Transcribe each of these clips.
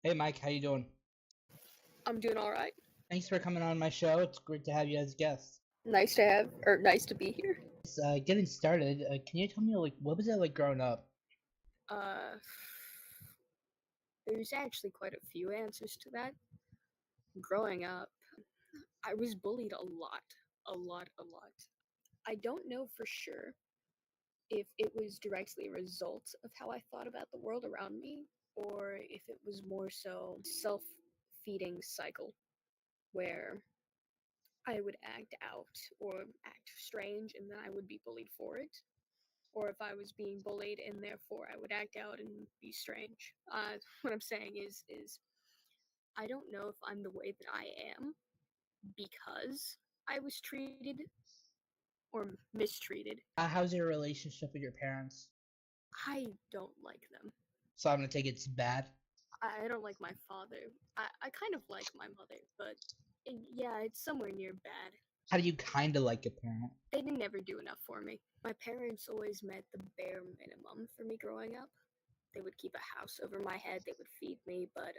Hey Mike, how you doing? I'm doing all right. Thanks for coming on my show. It's great to have you as a guest. Nice to be here. Getting started, can you tell me what was it like growing up? Uh, there's actually quite a few answers to that. Growing up, I was bullied a lot. I don't know for sure if it was directly a result of how I thought about the world around me, or if it was more so self-feeding cycle where I would act out or act strange and then I would be bullied for it. Or if I was being bullied and therefore I would act out and be strange. What I'm saying is I don't know if I'm the way that I am because I was treated or mistreated. How's your relationship with your parents? I don't like them. So I'm gonna take it's bad. I don't like my father. I kind of like my mother, but yeah, it's somewhere near bad. How do you kind of like a parent? They didn't ever do enough for me. My parents always met the bare minimum for me growing up. They would keep a house over my head, they would feed me, but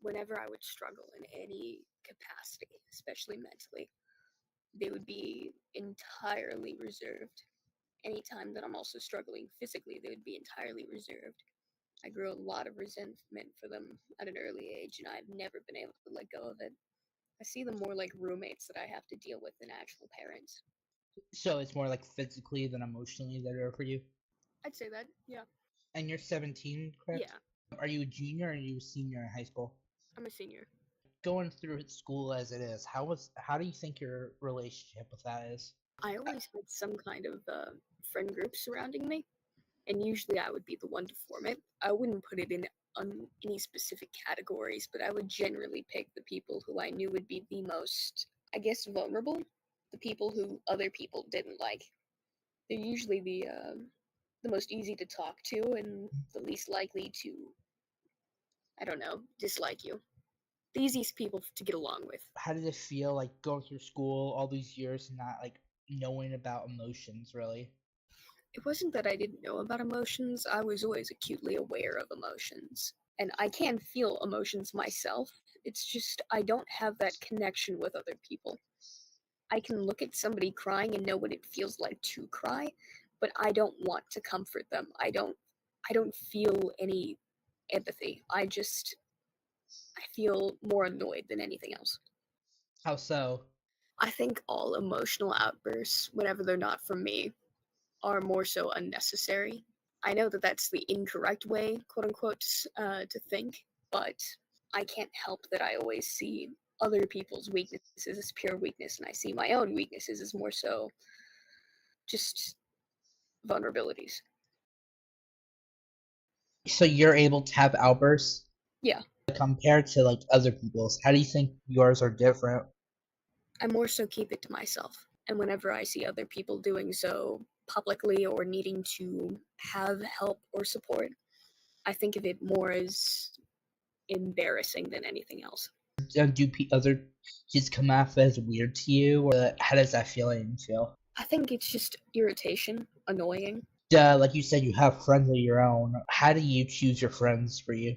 whenever I would struggle in any capacity, especially mentally, they would be entirely reserved. Anytime that I'm also struggling physically, they would be entirely reserved. I grew a lot of resentment for them at an early age, and I've never been able to let go of it. I see them more like roommates that I have to deal with than actual parents. So it's more like physically than emotionally that are for you. I'd say that, yeah. And you're 17, correct? Yeah, Are you a junior or are you a senior in high school? I'm a senior. Going through school as it is, how do you think your relationship with that is? I always had some kind of friend group surrounding me, and usually I would be the one to form it. I wouldn't put it in any specific categories, but I would generally pick the people who I knew would be the most, I guess, vulnerable, the people who other people didn't like. They're usually the most easy to talk to and the least likely to, I don't know, dislike you. The easiest people to get along with. How did it feel like going through school all these years and not like knowing about emotions really? It wasn't that I didn't know about emotions, I was always acutely aware of emotions. And I can feel emotions myself. It's just I don't have that connection with other people. I can look at somebody crying and know what it feels like to cry, but I don't want to comfort them. I don't feel any empathy. I feel more annoyed than anything else. How so? I think all emotional outbursts, whenever they're not from me, are more so unnecessary. I know that that's the incorrect way, quote unquote, to think, but I can't help that I always see other people's weaknesses as pure weakness, and I see my own weaknesses as more so just vulnerabilities. So you're able to have outbursts Yeah, compared to like other people's. How do you think yours are different? I more so keep it to myself. And whenever I see other people doing so publicly or needing to have help or support, I think of it more as embarrassing than anything else. Do other kids come off as weird to you, or how does that feeling feel? I think it's just irritation, annoying. Like you said, you have friends of your own. How do you choose your friends for you?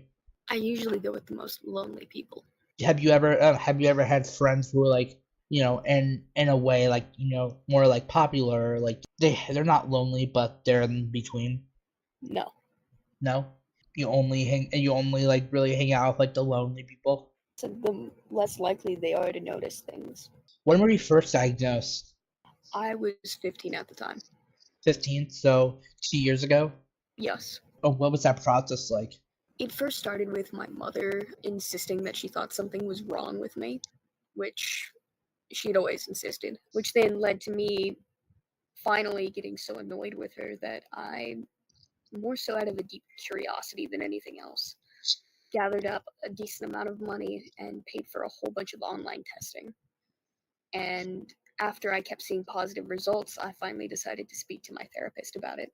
I usually go with the most lonely people. Have you ever had friends who are like in a way like more like popular, like they're not lonely but they're in between? No. No, you only like really hang out with like the lonely people. So the less likely they are to notice things. When were you first diagnosed? I was 15 at the time. 15, so 2 years ago. Yes. Oh, what was that process like? It first started with my mother insisting that she thought something was wrong with me, which she'd always insisted, which then led to me finally getting so annoyed with her that I, more so out of a deep curiosity than anything else, gathered up a decent amount of money and paid for a whole bunch of online testing. And after I kept seeing positive results, I finally decided to speak to my therapist about it,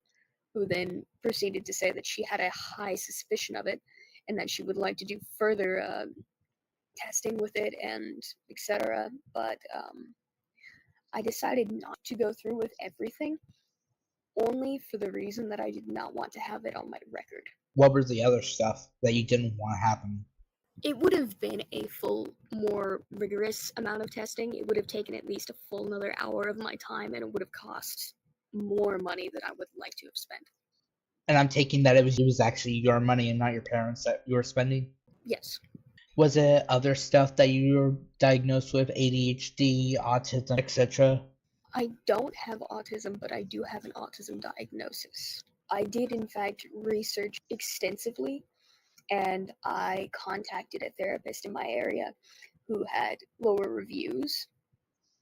who then proceeded to say that she had a high suspicion of it and that she would like to do further testing with it and etc. But I decided not to go through with everything only for the reason that I did not want to have it on my record. What was the other stuff that you didn't want to happen? It would have been a full, more rigorous amount of testing. It would have taken at least a full another hour of my time, and it would have cost more money than I would like to have spent. And I'm taking that it was actually your money and not your parents that you were spending. Yes. Was it other stuff that you were diagnosed with, ADHD, autism, etc.? I don't have autism, but I do have an autism diagnosis. I did, in fact, research extensively, and I contacted a therapist in my area who had lower reviews,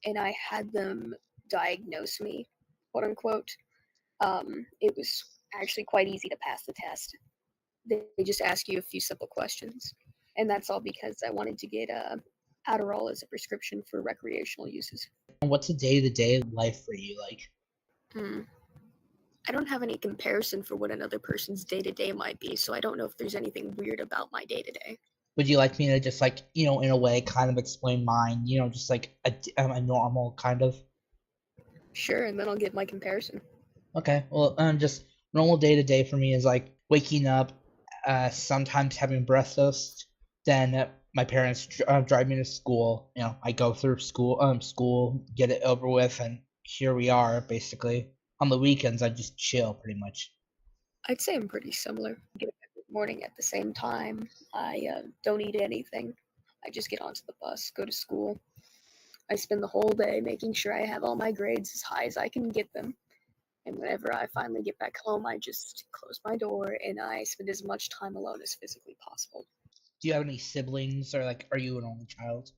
and I had them diagnose me, quote unquote. It was actually quite easy to pass the test. They just ask you a few simple questions, and that's all because I wanted to get Adderall as a prescription for recreational uses. And what's a day-to-day life for you like? Hmm. I don't have any comparison for what another person's day to day might be, so I don't know if there's anything weird about my day to day. Would you like me to just like, in a way, kind of explain mine, just like a normal kind of? Sure, and then I'll give my comparison. Okay, well, just normal day to day for me is like waking up, sometimes having breakfast, then my parents drive me to school. I go through school, get it over with, and here we are, basically. On the weekends, I just chill, pretty much. I'd say I'm pretty similar. Get up every morning at the same time. I don't eat anything. I just get onto the bus, go to school. I spend the whole day making sure I have all my grades as high as I can get them. And whenever I finally get back home, I just close my door and I spend as much time alone as physically possible. Do you have any siblings, or like, are you an only child?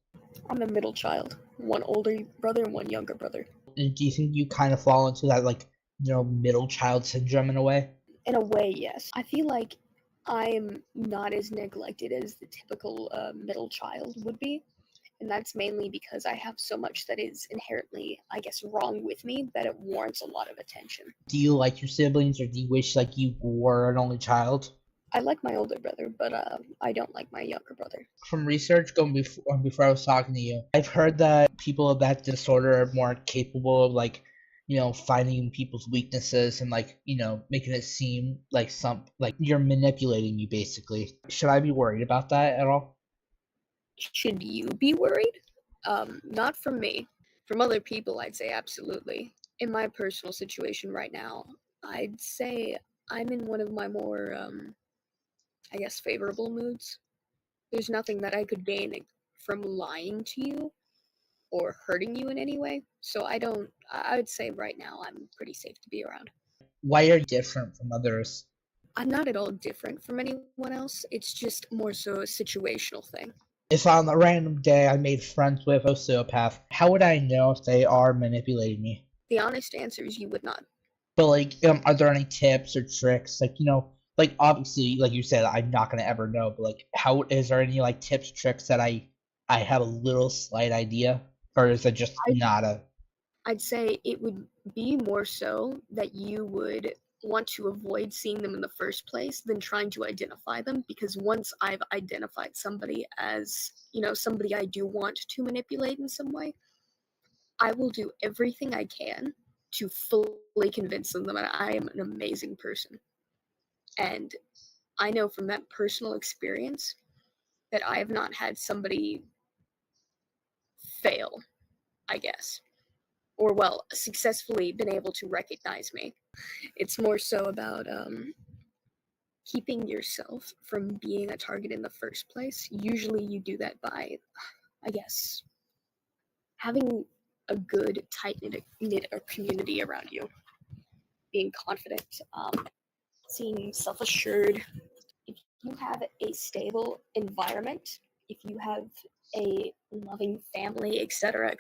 I'm a middle child, one older brother and one younger brother. And do you think you kind of fall into that, like, middle child syndrome in a way? In a way, yes. I feel like I'm not as neglected as the typical middle child would be. And that's mainly because I have so much that is inherently, I guess, wrong with me that it warrants a lot of attention. Do you like your siblings, or do you wish like you were an only child? I like my older brother, but I don't like my younger brother. From research going before I was talking to you, I've heard that people of that disorder are more capable of like, finding people's weaknesses and like, making it seem like like you're manipulating you basically. Should I be worried about that at all? Should you be worried? Not from me. From other people, I'd say absolutely. In my personal situation right now, I'd say I'm in one of my more, I guess, favorable moods. There's nothing that I could gain from lying to you or hurting you in any way. So I don't, I would say right now I'm pretty safe to be around. Why are you different from others? I'm not at all different from anyone else. It's just more so a situational thing. If on a random day I made friends with a sociopath, how would I know if they are manipulating me? The honest answer is you would not. But like, are there any tips or tricks? Like, like obviously, like you said, I'm not gonna ever know. But like, how is there any like tips, tricks that I have a little slight idea, or is it just I, not a? I'd say it would be more so that you would want to avoid seeing them in the first place than trying to identify them, because once I've identified somebody as, somebody I do want to manipulate in some way, I will do everything I can to fully convince them that I am an amazing person. And I know from that personal experience that I have not had somebody fail, I guess, or well, successfully been able to recognize me. It's more so about keeping yourself from being a target in the first place. Usually you do that by, I guess, having a good, tight knit community around you, being confident, seeming self assured. If you have a stable environment, if you have a loving family, etc.,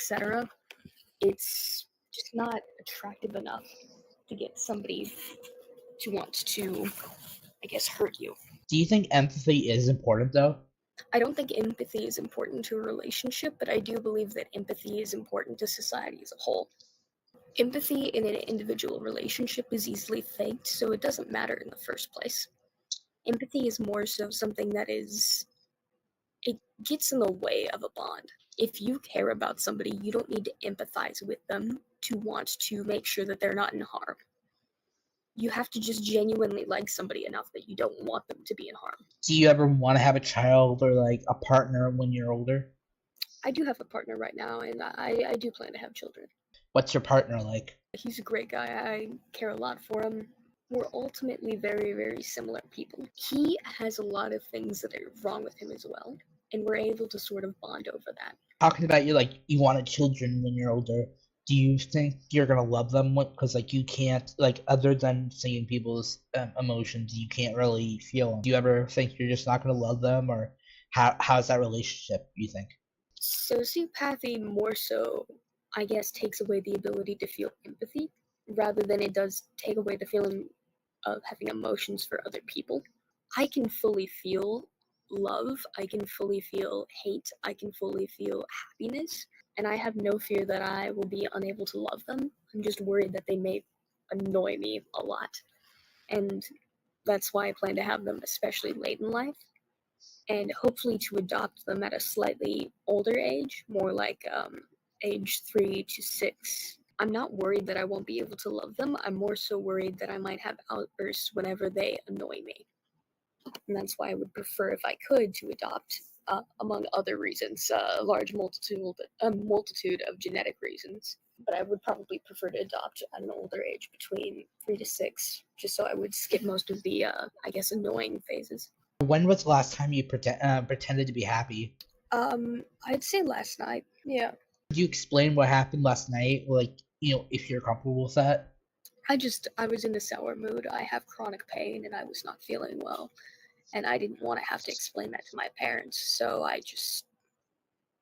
it's just not attractive enough to get somebody to want to, I guess, hurt you. Do you think empathy is important though? I don't think empathy is important to a relationship, but I do believe that empathy is important to society as a whole. Empathy in an individual relationship is easily faked, so it doesn't matter in the first place. Empathy is more so something that it gets in the way of a bond. If you care about somebody, you don't need to empathize with them to want to make sure that they're not in harm. You have to just genuinely like somebody enough that you don't want them to be in harm. Do you ever want to have a child or like a partner when you're older? I do have a partner right now, and I do plan to have children. What's your partner like? He's a great guy. I care a lot for him. We're ultimately very, very similar people. He has a lot of things that are wrong with him as well, and we're able to sort of bond over that. Talking about you wanted children when you're older. Do you think you're gonna love them? Because like you can't like other than seeing people's emotions, you can't really feel them. Do you ever think you're just not gonna love them, or how's that relationship? You think? Sociopathy more so, I guess, takes away the ability to feel empathy rather than it does take away the feeling of having emotions for other people. I can fully feel love, I can fully feel hate, I can fully feel happiness, and I have no fear that I will be unable to love them. I'm just worried that they may annoy me a lot. And that's why I plan to have them, especially late in life, and hopefully to adopt them at a slightly older age, more like age 3 to 6. I'm not worried that I won't be able to love them. I'm more so worried that I might have outbursts whenever they annoy me. And that's why I would prefer, if I could, to adopt, among other reasons, a large multitude of genetic reasons. But I would probably prefer to adopt at an older age, between 3 to 6, just so I would skip most of the, I guess, annoying phases. When was the last time you pretended to be happy? I'd say last night. Yeah. Could you explain what happened last night? Like, if you're comfortable with that. I was in a sour mood. I have chronic pain and I was not feeling well. And I didn't want to have to explain that to my parents. So I just,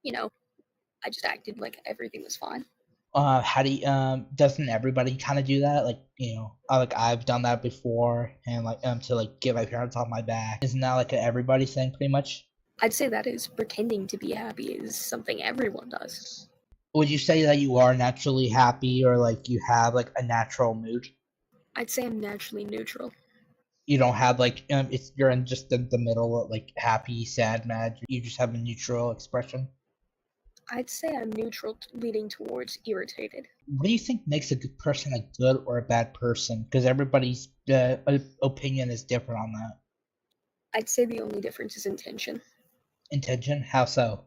I just acted like everything was fine. How do you, doesn't everybody kind of do that? Like, like I've done that before, and like to like get my parents off my back. Isn't that like a everybody thing, pretty much? I'd say that is pretending to be happy is something everyone does. Would you say that you are naturally happy, or like you have like a natural mood? I'd say I'm naturally neutral. You don't have like it's you're in just the middle of like happy, sad, mad. You just have a neutral expression. I'd say I'm neutral, leading towards irritated. What do you think makes a good person a good or a bad person? Because everybody's opinion is different on that. I'd say the only difference is intention. Intention? How so?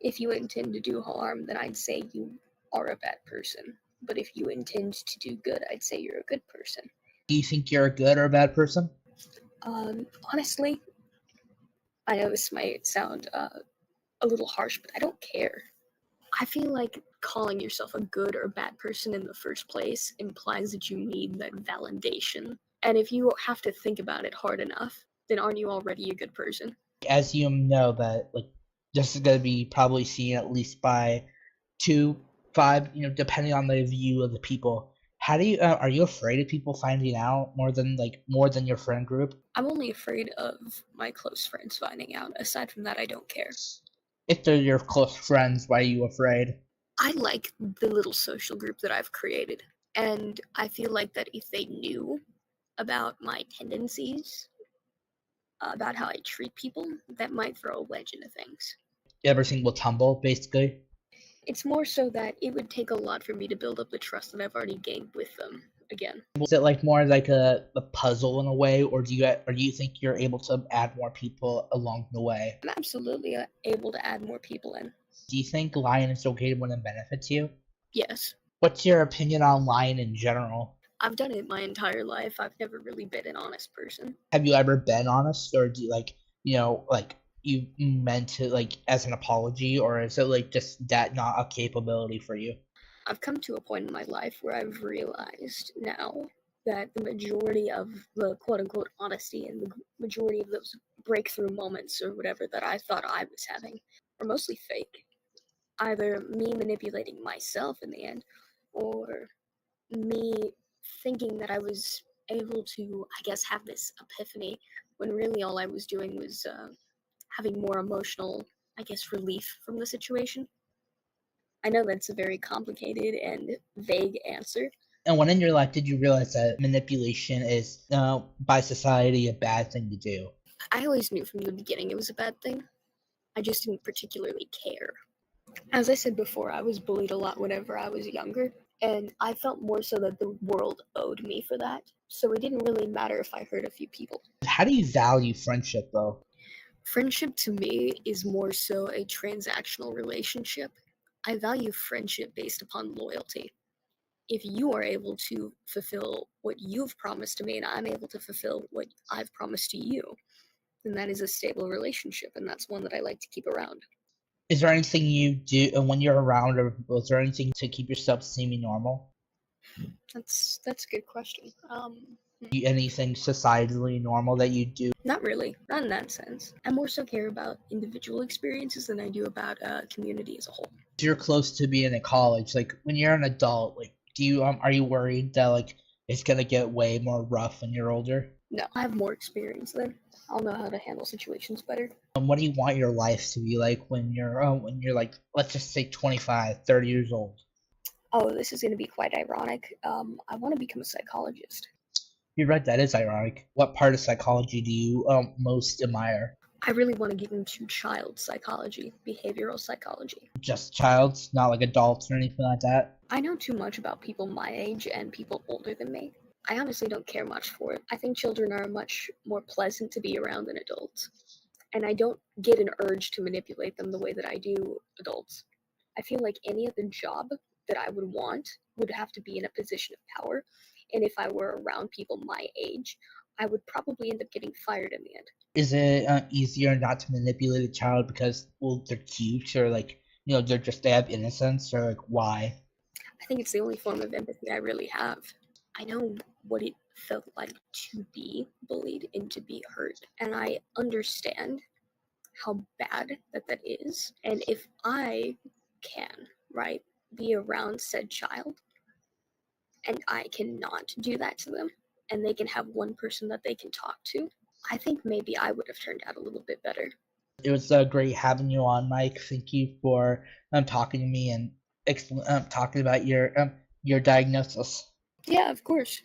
If you intend to do harm, then I'd say you are a bad person. But if you intend to do good, I'd say you're a good person. Do you think you're a good or a bad person? Honestly, I know this might sound a little harsh, but I don't care. I feel like calling yourself a good or bad person in the first place implies that you need that validation. And if you have to think about it hard enough, then aren't you already a good person? As you know that like this is gonna be probably seen at least by 2, 5, depending on the view of the people. How do you are you afraid of people finding out more than your friend group? I'm only afraid of my close friends finding out. Aside from that, I don't care. If they're your close friends, why are you afraid? I like the little social group that I've created. And I feel like that if they knew about my tendencies, about how I treat people, that might throw a wedge into things. Everything will tumble, basically. It's more so that it would take a lot for me to build up the trust that I've already gained with them again. Is it like more like a puzzle in a way, or do you think you're able to add more people along the way? I'm absolutely able to add more people in. Do you think lying is okay when it benefits you? Yes. What's your opinion on lying in general? I've done it my entire life. I've never really been an honest person. Have you ever been honest, or do you like you meant to like as an apology, or is it like just that not a capability for you? I've come to a point in my life where I've realized now that the majority of the quote unquote honesty and the majority of those breakthrough moments or whatever that I thought I was having were mostly fake. Either me manipulating myself in the end, or me thinking that I was able to, I guess, have this epiphany when really all I was doing was having more emotional, I guess, relief from the situation. I know that's a very complicated and vague answer. And when in your life did you realize that manipulation is by society a bad thing to do? I always knew from the beginning it was a bad thing. I just didn't particularly care. As I said before, I was bullied a lot whenever I was younger, and I felt more so that the world owed me for that. So it didn't really matter if I hurt a few people. How do you value friendship, though? Friendship to me is more so a transactional relationship. I value friendship based upon loyalty. If you are able to fulfill what you've promised to me and I'm able to fulfill what I've promised to you, then that is a stable relationship, and that's one that I like to keep around. Is there anything you do when you're around, or is there anything to keep yourself seeming normal? That's a good question. Anything societally normal that you do? Not really, not in that sense. I more so care about individual experiences than I do about community as a whole. You're close to being in college. Like when you're an adult, like do you are you worried that like it's gonna get way more rough when you're older? No, I have more experience then. I'll know how to handle situations better. What do you want your life to be like when you're like, let's just say 25, 30 years old? Oh, this is going to be quite ironic. I want to become a psychologist. You're right, that is ironic. What part of psychology do you most admire? I really want to get into child psychology, behavioral psychology. Just childs, not like adults or anything like that? I know too much about people my age and people older than me. I honestly don't care much for it. I think children are much more pleasant to be around than adults. And I don't get an urge to manipulate them the way that I do adults. I feel like any other job that I would want would have to be in a position of power. And if I were around people my age, I would probably end up getting fired in the end. Is it easier not to manipulate a child because, well, they're cute, or like, they have innocence, or like why? I think it's the only form of empathy I really have. I know what it felt like to be bullied and to be hurt, and I understand how bad that is. And if I can, right, be around said child and I cannot do that to them, and they can have one person that they can talk to, I think maybe I would have turned out a little bit better. It was great having you on, Mike. Thank you for talking to me and talking about your diagnosis. Yeah, of course.